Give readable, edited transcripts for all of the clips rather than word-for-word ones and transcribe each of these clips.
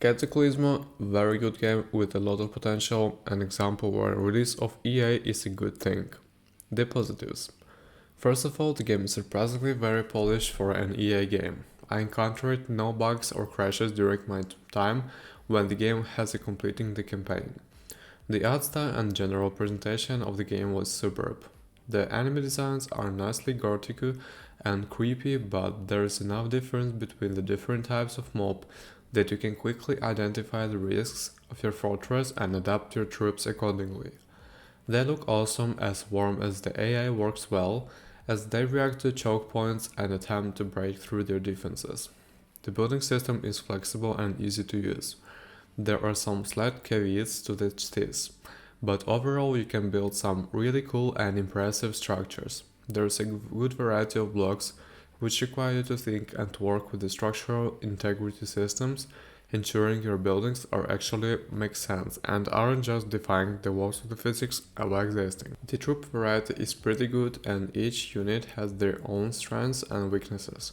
Cataclismo, very good game with a lot of potential, an example where release of EA is a good thing. The positives. First of all, the game is surprisingly very polished for an EA game. I encountered no bugs or crashes during my time when the game has completing the campaign. The art style and general presentation of the game was superb. The enemy designs are nicely gothic and creepy, but there is enough difference between the different types of mob that you can quickly identify the risks of your fortress and adapt your troops accordingly. They look awesome as warm as the AI works well, as they react to choke points and attempt to break through their defenses. The building system is flexible and easy to use. There are some slight caveats to this, but overall you can build some really cool and impressive structures. There is a good variety of blocks which require you to think and to work with the structural integrity systems, ensuring your buildings are actually make sense and aren't just defying the laws of the physics of existing. The troop variety is pretty good and each unit has their own strengths and weaknesses.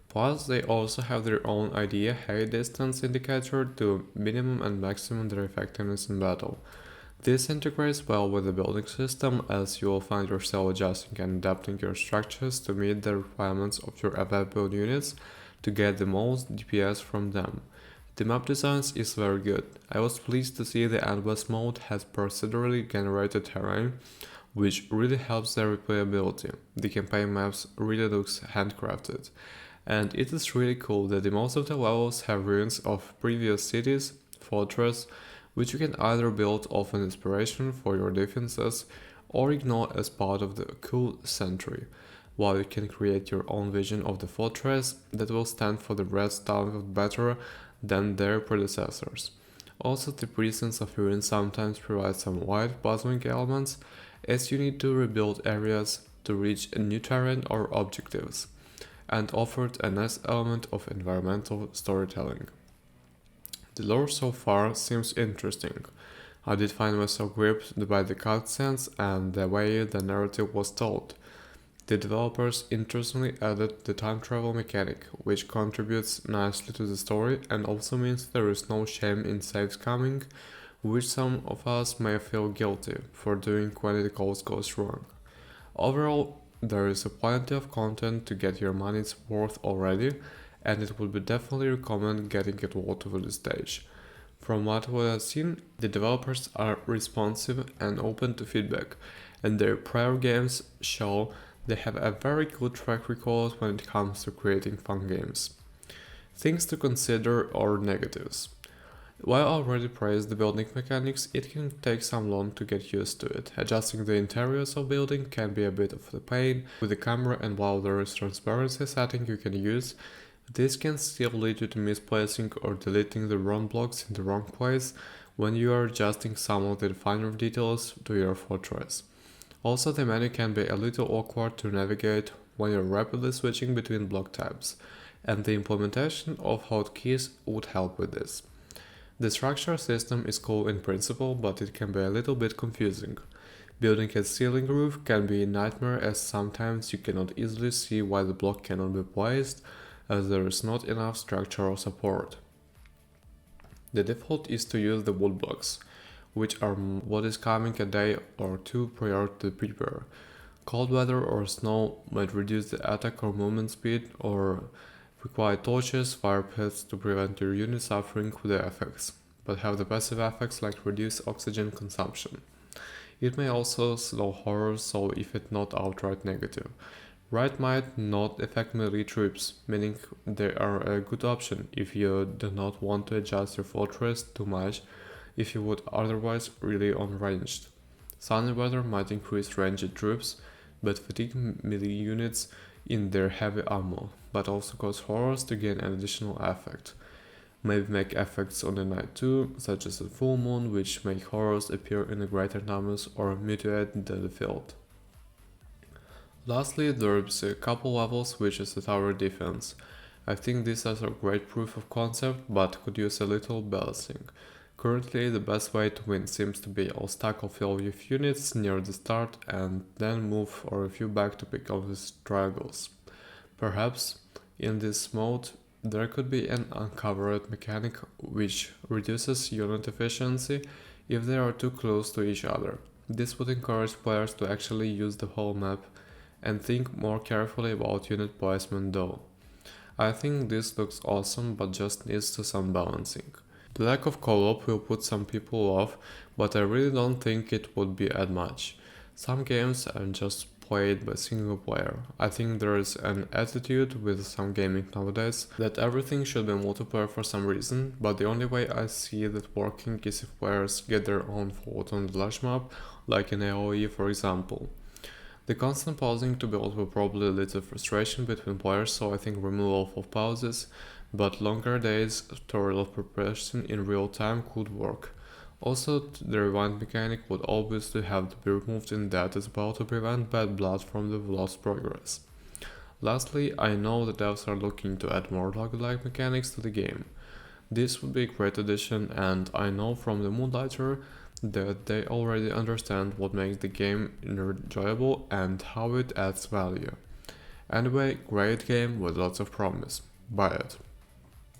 Plus, they also have their own idea height distance indicator to minimum and maximum their effectiveness in battle. This integrates well with the building system as you will find yourself adjusting and adapting your structures to meet the requirements of your available units to get the most DPS from them. The map design is very good. I was pleased to see the endless mode has procedurally generated terrain, which really helps their replayability. The campaign maps really looks handcrafted. And it is really cool that the most of the levels have ruins of previous cities, fortress, which you can either build off an inspiration for your defenses or ignore as part of the cool century, while you can create your own vision of the fortress that will stand for the rest of better than their predecessors. Also, the presence of ruins sometimes provides some wide puzzling elements as you need to rebuild areas to reach a new terrain or objectives, and offered a nice element of environmental storytelling. The lore so far seems interesting. I did find myself gripped by the cutscenes and the way the narrative was told. The developers interestingly added the time travel mechanic, which contributes nicely to the story and also means there is no shame in save scamming, which some of us may feel guilty for doing when the cause goes wrong. Overall, there is plenty of content to get your money's worth already, and it would be definitely recommend getting it all to this stage. From what we have seen, the developers are responsive and open to feedback, and their prior games show they have a very good track record when it comes to creating fun games. Things to consider or negatives. While I already praised the building mechanics, it can take some long to get used to it. Adjusting the interiors of building can be a bit of a pain with the camera, and while there is transparency setting you can use, this can still lead you to misplacing or deleting the wrong blocks in the wrong place when you are adjusting some of the finer details to your fortress. Also, the menu can be a little awkward to navigate when you're rapidly switching between block types, and the implementation of hotkeys would help with this. The structure system is cool in principle, but it can be a little bit confusing. Building a ceiling roof can be a nightmare as sometimes you cannot easily see why the block cannot be placed as there is not enough structural support. The default is to use the wood blocks, which are what is coming a day or two prior to prepare. Cold weather or snow might reduce the attack or movement speed or require torches, fire pits to prevent your unit suffering with the effects, but have the passive effects like reduce oxygen consumption. It may also slow horrors, so if it's not outright negative. Right might not affect melee troops, meaning they are a good option if you do not want to adjust your fortress too much if you would otherwise rely on ranged. Sunny weather might increase ranged troops, but fatigue melee units in their heavy ammo, but also cause horrors to gain an additional effect. Maybe make effects on the night too, such as a full moon, which make horrors appear in greater numbers or mutilate the field. Lastly, there's a couple levels which is the tower defense. I think this is a great proof of concept, but could use a little balancing. Currently, the best way to win seems to be all stack of all your units near the start and then move or a few back to pick up these triangles. Perhaps in this mode There could be an uncovered mechanic which reduces unit efficiency if they are too close to each other. This would encourage players to actually use the whole map and think more carefully about unit placement though. I think this looks awesome but just needs to some balancing. The lack of co-op will put some people off, but I really don't think it would be as much. Some games are just played by single player. I think there is an attitude with some gaming nowadays that everything should be multiplayer for some reason, but the only way I see that working is if players get their own fault on the large map, like in AoE for example. The constant pausing to build will probably lead to frustration between players, so I think removal of pauses, but longer days tutorial preparation in real time could work. Also, the rewind mechanic would obviously have to be removed in that as well to prevent bad blood from the lost progress. Lastly, I know the devs are looking to add more roguelike mechanics to the game. This would be a great addition, and I know from the Moonlighter that they already understand what makes the game enjoyable and how it adds value. Anyway, great game with lots of promise. Buy it.